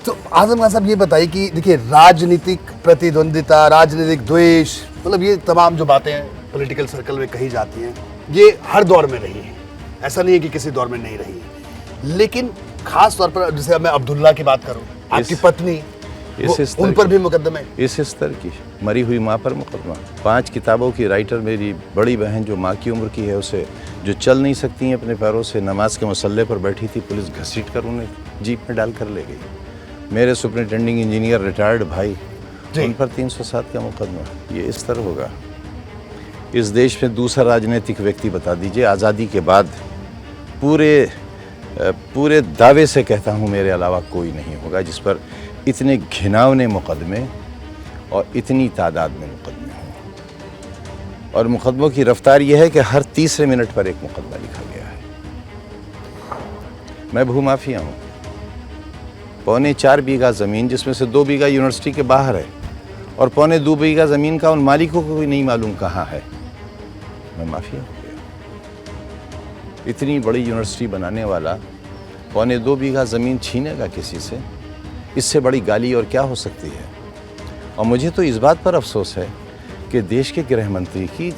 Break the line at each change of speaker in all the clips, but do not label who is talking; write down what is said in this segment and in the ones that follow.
तो आजम खान साहब ये बताइए कि देखिए राजनीतिक प्रतिद्वंदिता, राजनीतिक द्वेष, मतलब ये तमाम जो बातें पॉलिटिकल सर्कल में कही जाती हैं, ये हर दौर में रही है। ऐसा नहीं है कि किसी दौर में नहीं रही है, लेकिन खास तौर पर जैसे मैं अब्दुल्ला की बात करूं, आपकी पत्नी, उन पर भी मुकदमे,
इस स्तर की मरी हुई माँ पर मुकदमा। 5 किताबों की राइटर मेरी बड़ी बहन जो माँ की उम्र की है, उसे जो चल नहीं सकती हैं अपने पैरों से, नमाज के मसल्ले पर बैठी थी, पुलिस घसीट कर उन्हें जीप में डाल कर ले गई। मेरे सुपरिटेंडिंग इंजीनियर रिटायर्ड भाई, उन पर 307 का मुकदमा। ये इस तरह होगा। इस देश में दूसरा राजनीतिक व्यक्ति बता दीजिए आज़ादी के बाद, पूरे दावे से कहता हूँ मेरे अलावा कोई नहीं होगा जिस पर इतने घिनौने मुकदमे और इतनी तादाद में मुकदमे हों। और मुकदमों की रफ्तार यह है कि हर तीसरे मिनट पर एक मुकदमा लिखा गया है। मैं भूमाफिया हूँ। 4.25 बीघा ज़मीन, जिसमें से 2 बीघा यूनिवर्सिटी के बाहर है, और 2.25 बीघा ज़मीन का उन मालिकों को भी नहीं मालूम कहाँ है। मैं माफिया हो गया। इतनी बड़ी यूनिवर्सिटी बनाने वाला 2.25 बीघा ज़मीन छीनेगा किसी से, इससे बड़ी गाली और क्या हो सकती है। और मुझे तो इस बात पर अफसोस है कि देश के गृह मंत्री की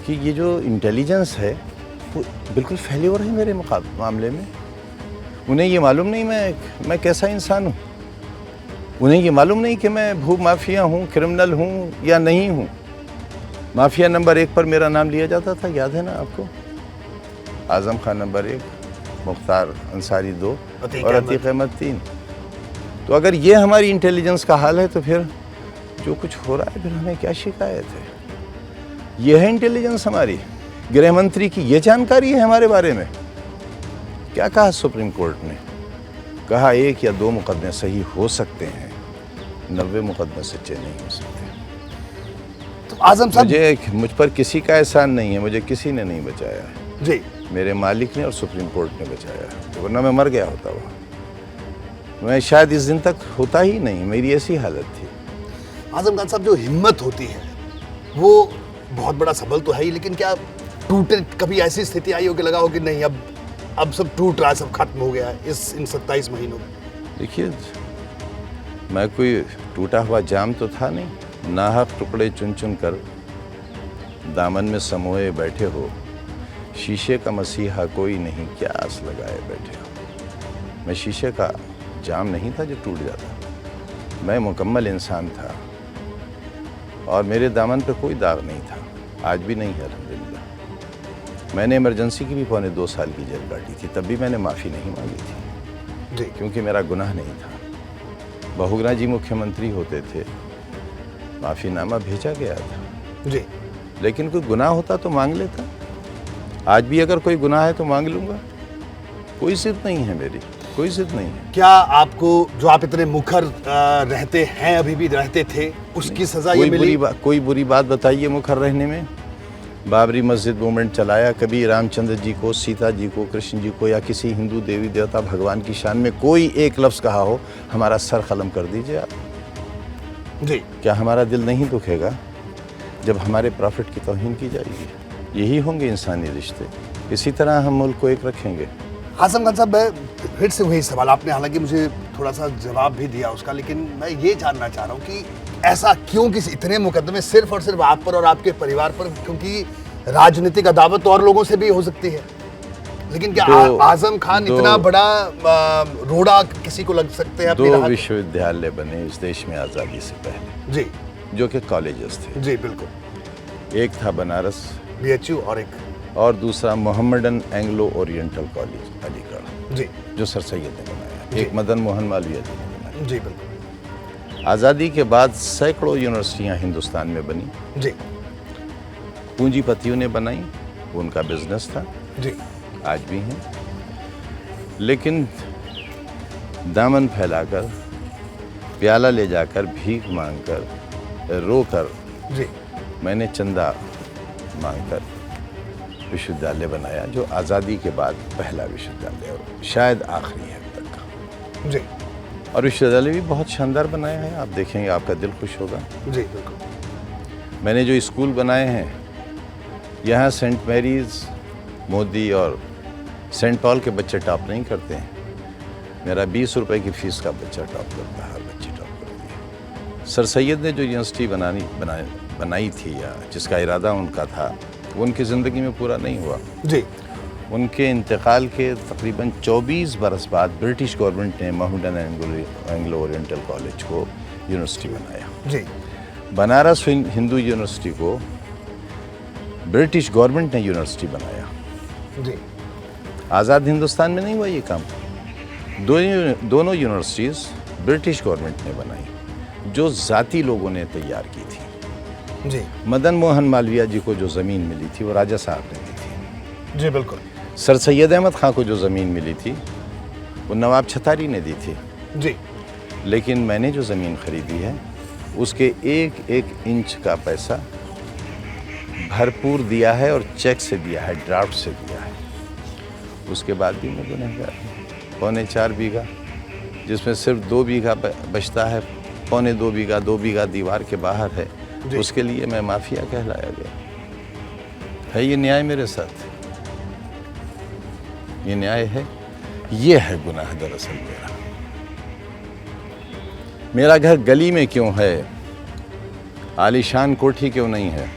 ये जो इंटेलिजेंस है वो बिल्कुल फेल्योर है मेरे मामले में। उन्हें ये मालूम नहीं मैं कैसा इंसान हूँ। उन्हें ये मालूम नहीं कि मैं भू माफिया हूँ, क्रिमिनल हूँ या नहीं हूँ। माफिया नंबर 1 पर मेरा नाम लिया जाता था, याद है ना आपको? आजम खान नंबर 1, मुख्तार अंसारी 2 और अतीक अहमद 3। तो अगर ये हमारी इंटेलिजेंस का हाल है तो फिर जो कुछ हो रहा है फिर हमें क्या शिकायत है? यह है इंटेलिजेंस हमारी। गृह मंत्री की ये जानकारी है हमारे बारे में। क्या कहा सुप्रीम कोर्ट ने? कहा 1 या 2 मुकदमे सही हो सकते हैं, 90 मुकदमे सच्चे नहीं हो सकते।
तो आजम साहब,
मुझ पर किसी का एहसान नहीं है, मुझे किसी ने नहीं बचाया है
जी,
मेरे मालिक ने और सुप्रीम कोर्ट ने बचाया है, वरना मैं मर गया होता। वह मैं शायद इस दिन तक होता ही नहीं, मेरी ऐसी हालत थी।
आजम खान साहब, जो हिम्मत होती है वो बहुत बड़ा सबल तो है ही, लेकिन क्या टूटे, कभी ऐसी स्थिति आई हो कि लगा हो कि नहीं अब सब टूट रहा है, सब खत्म हो गया है इन 27 महीनों में?
देखिए, मैं कोई टूटा हुआ जाम तो था नहीं। नाहक टुकड़े चुन चुन कर दामन में समोए बैठे हो, शीशे का मसीहा कोई नहीं, क्या आस लगाए बैठे हो। मैं शीशे का जाम नहीं था जो टूट जाता। मैं मुकम्मल इंसान था और मेरे दामन पे कोई दाग नहीं था, आज भी नहीं है अल्हम्दुलिल्लाह। मैंने इमरजेंसी की भी 2.25 साल की जेल काटी थी, तब भी मैंने माफ़ी नहीं मांगी थी
जी,
क्योंकि मेरा गुनाह नहीं था। बहुगुना जी मुख्यमंत्री होते थे, माफ़ीनामा भेजा गया था
जी,
लेकिन कोई गुनाह होता तो मांग लेता। आज भी अगर कोई गुनाह है तो मांग लूँगा, कोई जिद नहीं है मेरी, कोई जिद नहीं है।
क्या आपको, जो आप इतने मुखर रहते हैं, अभी भी रहते थे, उसकी सजा ये मिली?
कोई बुरी बात बताइए मुखर रहने में? बाबरी मस्जिद मूवमेंट चलाया, कभी रामचंद्र जी को, सीता जी को, कृष्ण जी को या किसी हिंदू देवी देवता भगवान की शान में कोई एक लफ्ज़ कहा हो, हमारा सर कलम कर दीजिए आप।
जी,
क्या हमारा दिल नहीं दुखेगा जब हमारे प्रॉफिट की तौहीन की जाएगी? यही होंगे इंसानी रिश्ते, इसी तरह हम मुल्क को एक रखेंगे।
आजम खान साहब, मैं फिर से वही सवाल, आपने हालांकि मुझे थोड़ा सा जवाब भी दिया उसका, लेकिन मैं ये जानना चाह रहा हूँ कि ऐसा क्यों किसी इतने मुकदमे सिर्फ और सिर्फ आप पर और आपके परिवार पर? क्योंकि राजनीतिक अदावत और लोगों से भी हो सकती है, लेकिन क्या आजम खान इतना बड़ा रोड़ा किसी को लग सकते हैं?
2 विश्वविद्यालय बने इस देश में आज़ादी से पहले
जी,
जो कि कॉलेजेस थे।
जी बिल्कुल।
एक था बनारस
BHU
और दूसरा Mohammedan Anglo Oriental College Aligarh,
जी,
जो सर सैयद ने बनाया। एक मदन मोहन मालवीय जी ने बनाया।
जी बिल्कुल।
आज़ादी के बाद सैकड़ों यूनिवर्सिटियां हिंदुस्तान में बनी,
जी,
पूंजीपतियों ने बनाई, उनका बिजनेस था,
जी,
आज भी हैं। लेकिन दामन फैलाकर, प्याला ले जाकर, भीख मांगकर, रोकर,
जी,
मैंने चंदा मांगकर विश्वविद्यालय बनाया, जो आज़ादी के बाद पहला विश्वविद्यालय और शायद आखिरी है अब तक का।
जी,
और विश्वविद्यालय भी बहुत शानदार बनाया है, आप देखेंगे आपका दिल खुश होगा।
जी बिल्कुल।
मैंने जो स्कूल बनाए हैं, यहाँ सेंट मैरीज, मोदी और सेंट पॉल के बच्चे टॉप नहीं करते हैं। मेरा 20 रुपए की फीस का बच्चा टॉप करता है, हर बच्ची टॉप करती है। सर सैयद ने जो यूनिवर्सिटी बनाई थी या जिसका इरादा उनका था, वो उनकी ज़िंदगी में पूरा नहीं हुआ।
जी।
उनके इंतकाल के तकरीबन 24 बरस बाद ब्रिटिश गवर्नमेंट ने माउंटेन एंग्लो ओरिएंटल कॉलेज को यूनिवर्सिटी बनाया।
जी।
बनारस हिंदू यूनिवर्सिटी को ब्रिटिश गवर्नमेंट ने यूनिवर्सिटी बनाया।
जी।
आज़ाद हिंदुस्तान में नहीं हुआ ये काम। दोनों यूनिवर्सिटीज़ ब्रिटिश गवर्नमेंट ने बनाई, जो ज़ाती लोगों ने तैयार की थी।
जी।
मदन मोहन मालवीय जी को जो ज़मीन मिली थी वो राजा साहब ने दी थी।
जी बिल्कुल।
सर सैयद अहमद खां को जो ज़मीन मिली थी वो नवाब छतारी ने दी थी।
जी।
लेकिन मैंने जो ज़मीन ख़रीदी है उसके एक एक इंच का पैसा भरपूर दिया है और चेक से दिया है, ड्राफ्ट से दिया है। उसके बाद भी मैं गुनहगार हूँ। 4.25 बीघा, जिसमें सिर्फ 2 बीघा बचता है, 2.25 बीघा दीवार के बाहर है, उसके लिए मैं माफिया कहलाया गया। है ये न्याय मेरे साथ? ये न्याय है? ये है गुनाह दरअसल मेरा। मेरा घर गली में क्यों है? आलीशान कोठी क्यों नहीं है?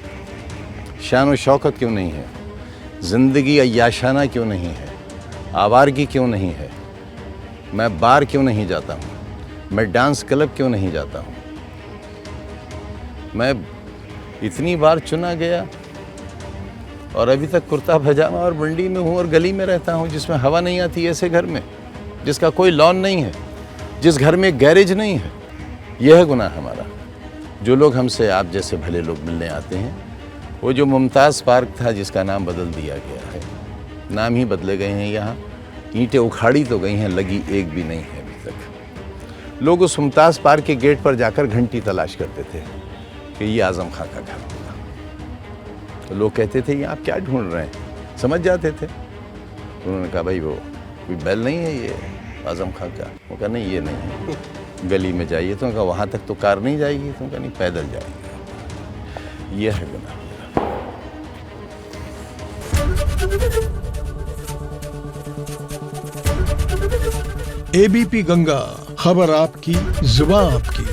शान और शौकत क्यों नहीं है? ज़िंदगी अय्याशाना क्यों नहीं है? आवारगी क्यों नहीं है? मैं बार क्यों नहीं जाता हूँ? मैं डांस क्लब क्यों नहीं जाता हूँ? मैं इतनी बार चुना गया और अभी तक कुर्ता पजामा और बंडी में हूँ और गली में रहता हूँ जिसमें हवा नहीं आती, ऐसे घर में जिसका कोई लॉन नहीं है, जिस घर में गैरेज नहीं है। यह है गुनाह हमारा। जो लोग हमसे, आप जैसे भले लोग मिलने आते हैं, वो जो मुमताज़ पार्क था जिसका नाम बदल दिया गया है, नाम ही बदले गए हैं, यहाँ ईंटें उखाड़ी तो गई हैं, लगी एक भी नहीं है अभी तक। लोग उस मुमताज़ पार्क के गेट पर जाकर घंटी तलाश करते थे कि ये आज़म खां का घर होगा। तो लोग कहते थे ये आप क्या ढूंढ रहे हैं? समझ जाते थे। उन्होंने कहा भाई वो कोई बैल नहीं है ये आज़म खां का। वो कहा नहीं ये नहीं है। गली में जाइए। तो कहा वहाँ तक तो कार नहीं जाएगी। तो कहा नहीं पैदल जाएगी। यह है गुनाह।
एबीपी गंगा, खबर आपकी, जुबान आपकी।